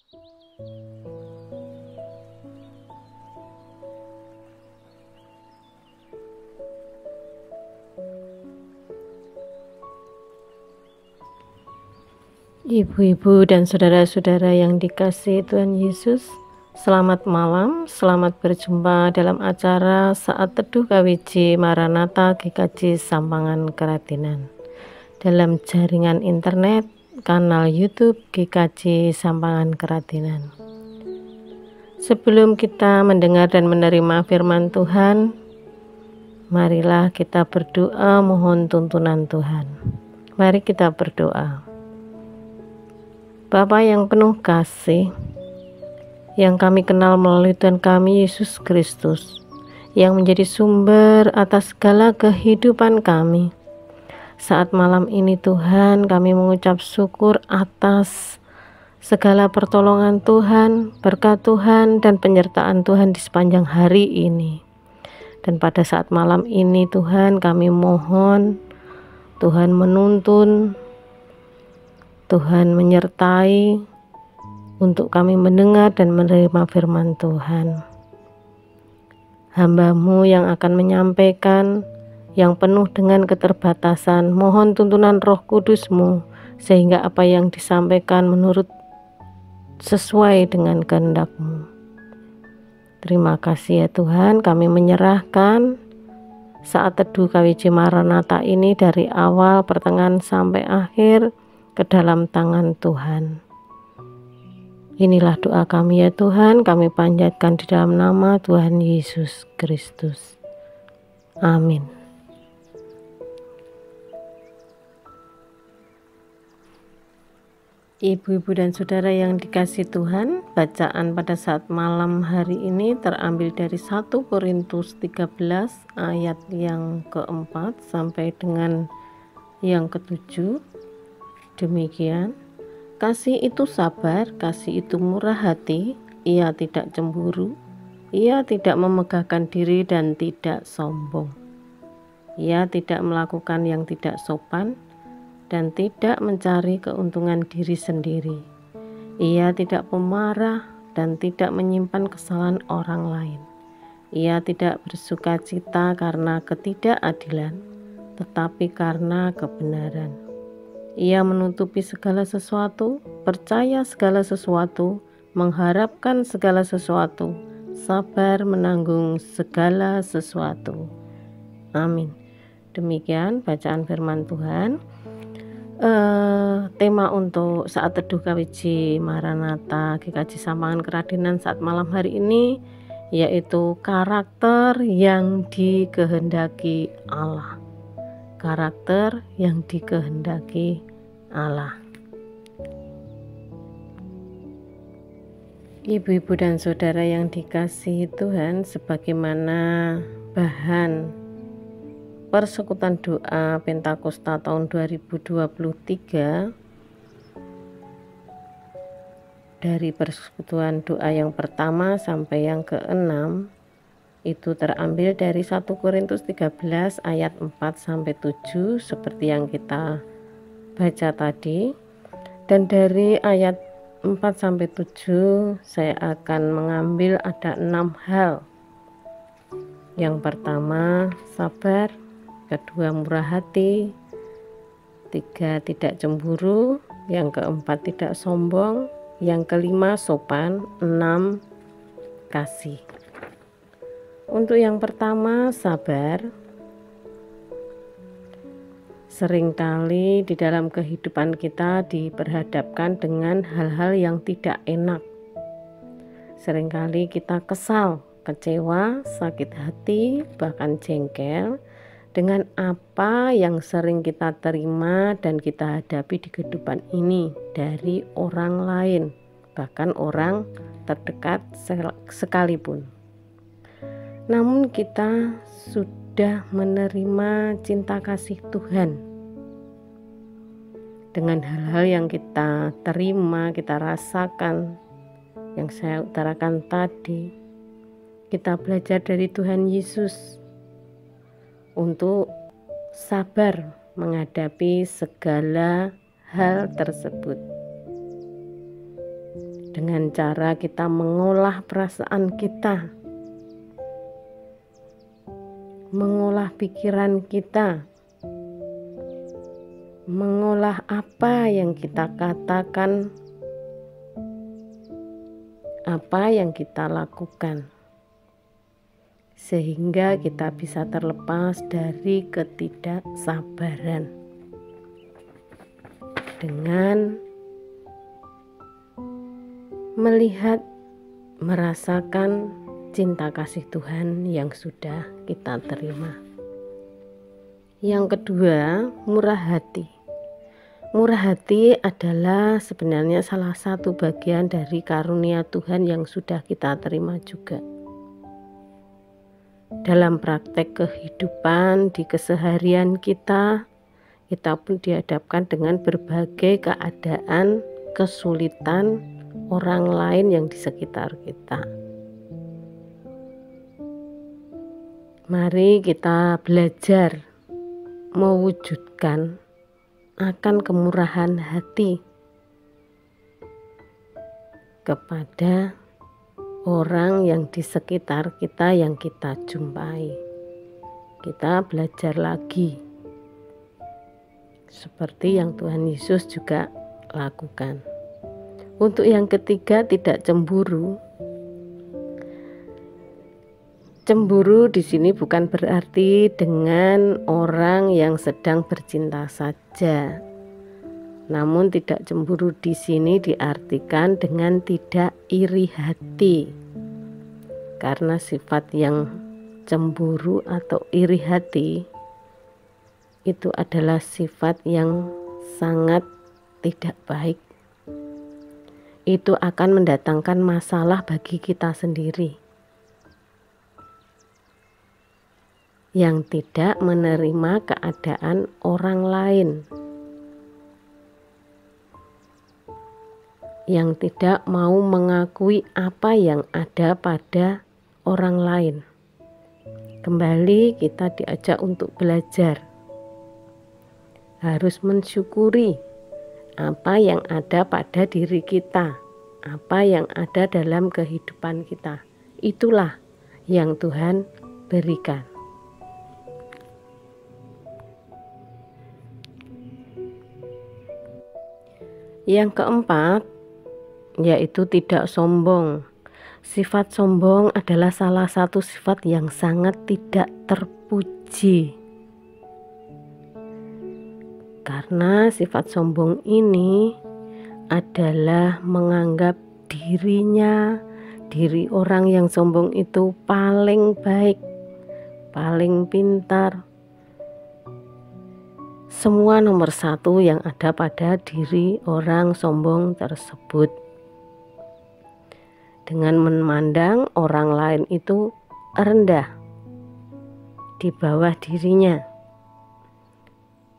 Ibu-ibu dan saudara-saudara yang dikasihi Tuhan Yesus, selamat malam, selamat berjumpa dalam acara Saat Teduh KWJ Maranatha GKJ Sampangan Keratinan dalam jaringan internet kanal YouTube GKJ Sampangan Keratinan. Sebelum kita mendengar dan menerima firman Tuhan, marilah kita berdoa mohon tuntunan Tuhan. Mari kita berdoa. Bapa yang penuh kasih, yang kami kenal melalui Tuhan kami Yesus Kristus, yang menjadi sumber atas segala kehidupan kami. Saat malam ini Tuhan, kami mengucap syukur atas segala pertolongan Tuhan, berkat Tuhan, dan penyertaan Tuhan di sepanjang hari ini. Dan pada saat malam ini Tuhan, kami mohon Tuhan menuntun, Tuhan menyertai untuk kami mendengar dan menerima firman Tuhan. Hamba-Mu yang akan menyampaikan, yang penuh dengan keterbatasan, mohon tuntunan Roh Kudus-Mu, sehingga apa yang disampaikan menurut sesuai dengan kehendak-Mu. Terima kasih ya Tuhan, kami menyerahkan Saat Teduh KWJ Maranatha ini dari awal, pertengahan sampai akhir ke dalam tangan Tuhan. Inilah doa kami ya Tuhan, kami panjatkan di dalam nama Tuhan Yesus Kristus. Amin. Ibu-ibu dan saudara yang dikasihi Tuhan, bacaan pada saat malam hari ini terambil dari 1 Korintus 13 ayat yang keempat sampai dengan yang ketujuh. Demikian, kasih itu sabar, kasih itu murah hati, ia tidak cemburu, ia tidak memegahkan diri dan tidak sombong. Ia tidak melakukan yang tidak sopan dan tidak mencari keuntungan diri sendiri. Ia tidak pemarah dan tidak menyimpan kesalahan orang lain. Ia tidak bersuka cita karena ketidakadilan, tetapi karena kebenaran. Ia menutupi segala sesuatu, percaya segala sesuatu, mengharapkan segala sesuatu, sabar menanggung segala sesuatu. Amin. Demikian bacaan firman Tuhan. Tema untuk Saat Teduh KWJ Maranatha GKJ Sampangan Keratinan saat malam hari ini yaitu karakter yang dikehendaki Allah. Karakter yang dikehendaki Allah. Ibu-ibu dan saudara yang dikasihi Tuhan, sebagaimana bahan persekutuan doa Pentakosta tahun 2023 dari persekutuan doa yang pertama sampai yang ke-6 itu terambil dari 1 Korintus 13 ayat 4 sampai 7 seperti yang kita baca tadi, dan dari ayat 4 sampai 7 saya akan mengambil ada 6 hal. Yang pertama sabar, kedua murah hati, 3 tidak cemburu, yang keempat tidak sombong, yang kelima sopan, 6 kasih. Untuk yang pertama sabar, seringkali di dalam kehidupan kita diperhadapkan dengan hal-hal yang tidak enak. Seringkali kita kesal, kecewa, sakit hati, bahkan jengkel dengan apa yang sering kita terima dan kita hadapi di kehidupan ini dari orang lain, bahkan orang terdekat sekalipun. Namun kita sudah menerima cinta kasih Tuhan dengan hal-hal yang kita terima, kita rasakan, yang saya utarakan tadi. Kita belajar dari Tuhan Yesus untuk sabar menghadapi segala hal tersebut. dengan cara kita mengolah perasaan kita, mengolah pikiran kita, mengolah apa yang kita katakan, apa yang kita lakukan, sehingga kita bisa terlepas dari ketidaksabaran dengan melihat, merasakan cinta kasih Tuhan yang sudah kita terima. Yang kedua, murah hati. Murah hati adalah sebenarnya salah satu bagian dari karunia Tuhan yang sudah kita terima juga. Dalam praktek kehidupan di keseharian kita pun dihadapkan dengan berbagai keadaan, kesulitan orang lain yang di sekitar kita. Mari kita belajar mewujudkan akan kemurahan hati kepada orang yang di sekitar kita yang kita jumpai. Kita belajar lagi seperti yang Tuhan Yesus juga lakukan. Untuk yang ketiga, tidak cemburu. Cemburu di sini bukan berarti dengan orang yang sedang bercinta saja. Namun tidak cemburu di sini diartikan dengan tidak iri hati. Karena sifat yang cemburu atau iri hati itu adalah sifat yang sangat tidak baik. Itu akan mendatangkan masalah bagi kita sendiri yang tidak menerima keadaan orang lain, yang tidak mau mengakui apa yang ada pada orang lain. Kembali kita diajak untuk belajar, harus mensyukuri apa yang ada pada diri kita, apa yang ada dalam kehidupan kita. Itulah yang Tuhan berikan. Yang keempat, yaitu tidak sombong. Sifat sombong adalah salah satu sifat yang sangat tidak terpuji. Karena sifat sombong ini adalah menganggap diri orang yang sombong itu paling baik, paling pintar. Semua nomor satu yang ada pada diri orang sombong tersebut. Dengan memandang orang lain itu rendah di bawah dirinya.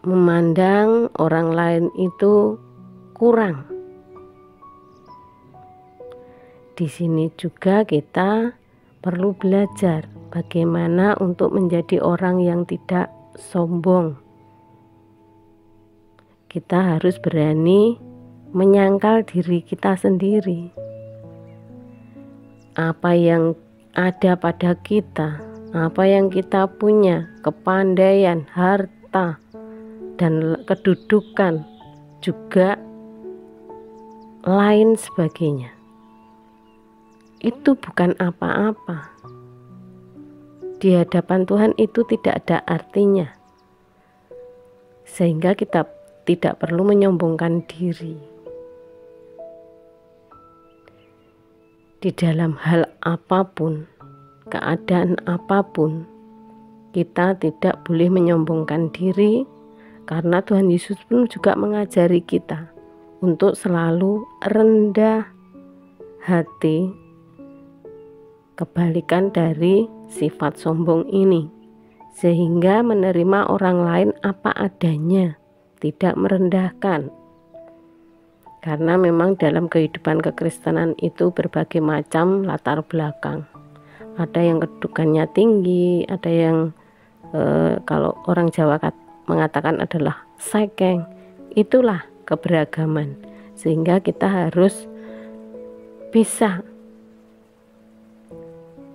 Memandang orang lain itu kurang. Di sini juga kita perlu belajar bagaimana untuk menjadi orang yang tidak sombong. Kita harus berani menyangkal diri kita sendiri. Apa yang ada pada kita, apa yang kita punya, kepandaian, harta, dan kedudukan, juga lain sebagainya. Itu bukan apa-apa. Di hadapan Tuhan itu tidak ada artinya. Sehingga kita tidak perlu menyombongkan diri. Di dalam hal apapun, keadaan apapun, kita tidak boleh menyombongkan diri, karena Tuhan Yesus pun juga mengajari kita untuk selalu rendah hati, kebalikan dari sifat sombong ini, sehingga menerima orang lain apa adanya, tidak merendahkan. Karena memang dalam kehidupan kekristenan itu berbagai macam latar belakang. Ada yang kedudukannya tinggi, ada yang kalau orang Jawa mengatakan adalah sekeng. Itulah keberagaman, sehingga kita harus bisa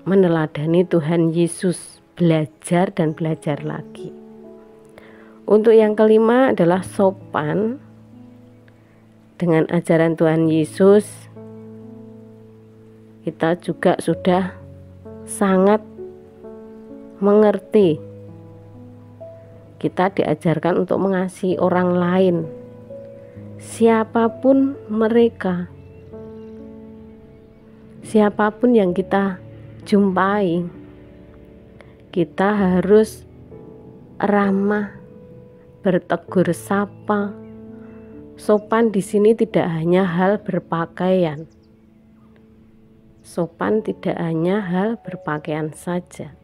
meneladani Tuhan Yesus, belajar dan belajar lagi. Untuk yang kelima adalah sopan dengan ajaran Tuhan Yesus. Kita juga sudah sangat mengerti. Kita diajarkan untuk mengasihi orang lain, siapapun mereka, siapapun yang kita jumpai. Kita harus ramah, bertegur sapa. Sopan di sini tidak hanya hal berpakaian. Sopan tidak hanya hal berpakaian saja.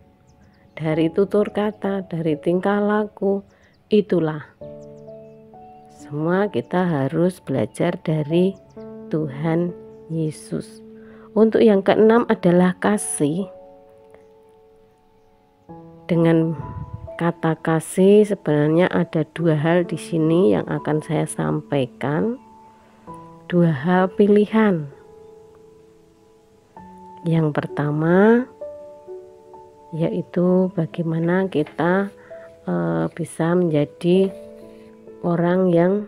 Dari tutur kata, dari tingkah laku, itulah. Semua kita harus belajar dari Tuhan Yesus. Untuk yang keenam adalah kasih. Dengan kata kasih sebenarnya ada dua hal di sini yang akan saya sampaikan. Dua hal pilihan. Yang pertama yaitu bagaimana kita bisa menjadi orang yang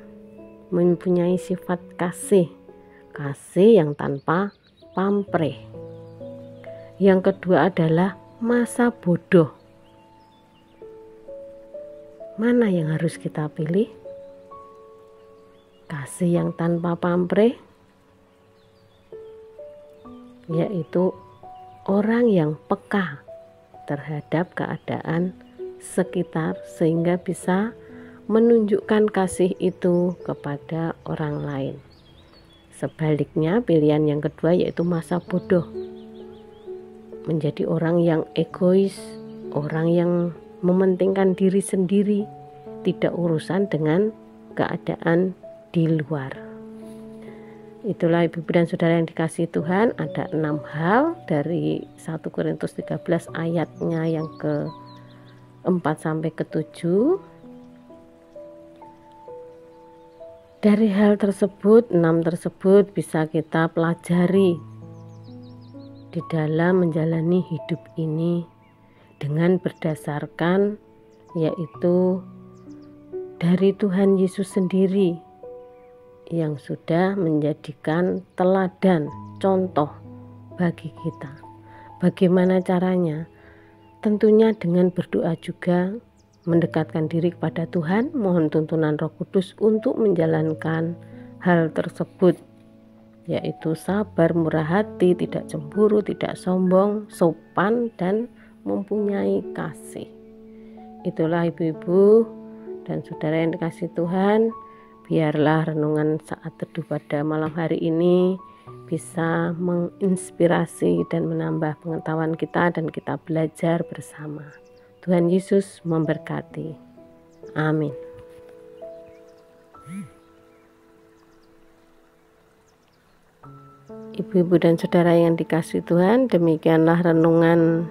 mempunyai sifat kasih yang tanpa pamrih. Yang kedua adalah masa bodoh. Mana yang harus kita pilih? Kasih yang tanpa pamrih, yaitu orang yang peka terhadap keadaan sekitar sehingga bisa menunjukkan kasih itu kepada orang lain. Sebaliknya, pilihan yang kedua yaitu masa bodoh. Menjadi orang yang egois, orang yang mementingkan diri sendiri, tidak urusan dengan keadaan di luar. Itulah Ibu-ibu dan saudara yang dikasihi Tuhan, ada 6 hal dari 1 Korintus 13 ayatnya yang ke-4 sampai ke-7. Dari hal tersebut, 6 tersebut bisa kita pelajari di dalam menjalani hidup ini dengan berdasarkan yaitu dari Tuhan Yesus sendiri yang sudah menjadikan teladan, contoh bagi kita. Bagaimana caranya? Tentunya dengan berdoa juga, mendekatkan diri kepada Tuhan, mohon tuntunan Roh Kudus untuk menjalankan hal tersebut, yaitu sabar, murah hati, tidak cemburu, tidak sombong, sopan, dan mempunyai kasih. Itulah ibu-ibu dan saudara yang dikasihi Tuhan, biarlah renungan saat teduh pada malam hari ini bisa menginspirasi dan menambah pengetahuan kita dan kita belajar bersama. Tuhan Yesus memberkati. Amin. Ibu-ibu dan saudara yang dikasihi Tuhan, demikianlah renungan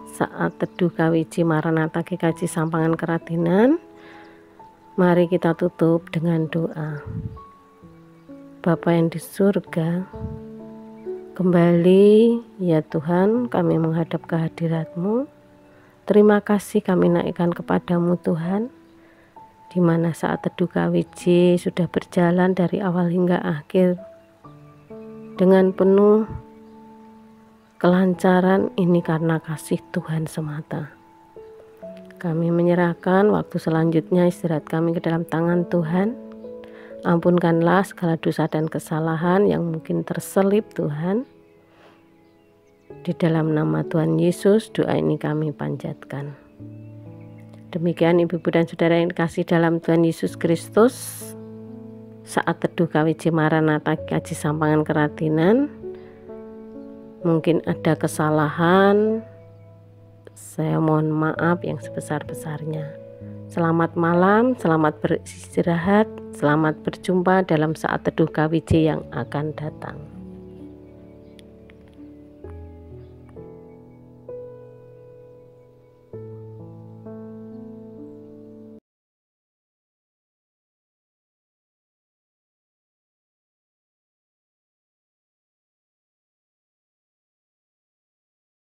saat teduh KWJ Maranatha GKJ Sampangan Keratinan. Mari kita tutup dengan doa. Bapa yang di surga, kembali ya Tuhan kami menghadap kehadirat-Mu. Terima kasih kami naikkan kepadamu Tuhan, di mana saat teduh KWJ sudah berjalan dari awal hingga akhir dengan penuh kelancaran. Ini karena kasih Tuhan semata. Kami menyerahkan waktu selanjutnya istirahat kami ke dalam tangan Tuhan. Ampunkanlah segala dosa dan kesalahan yang mungkin terselip Tuhan. Di dalam nama Tuhan Yesus doa ini kami panjatkan. Demikian ibu-ibu dan saudara yang dikasihi dalam Tuhan Yesus Kristus, saat teduh KWJ Maranatha GKJ Sampangan Keratinan, mungkin ada kesalahan, saya mohon maaf yang sebesar-besarnya. Selamat malam, selamat beristirahat, selamat berjumpa dalam saat teduh KWJ yang akan datang.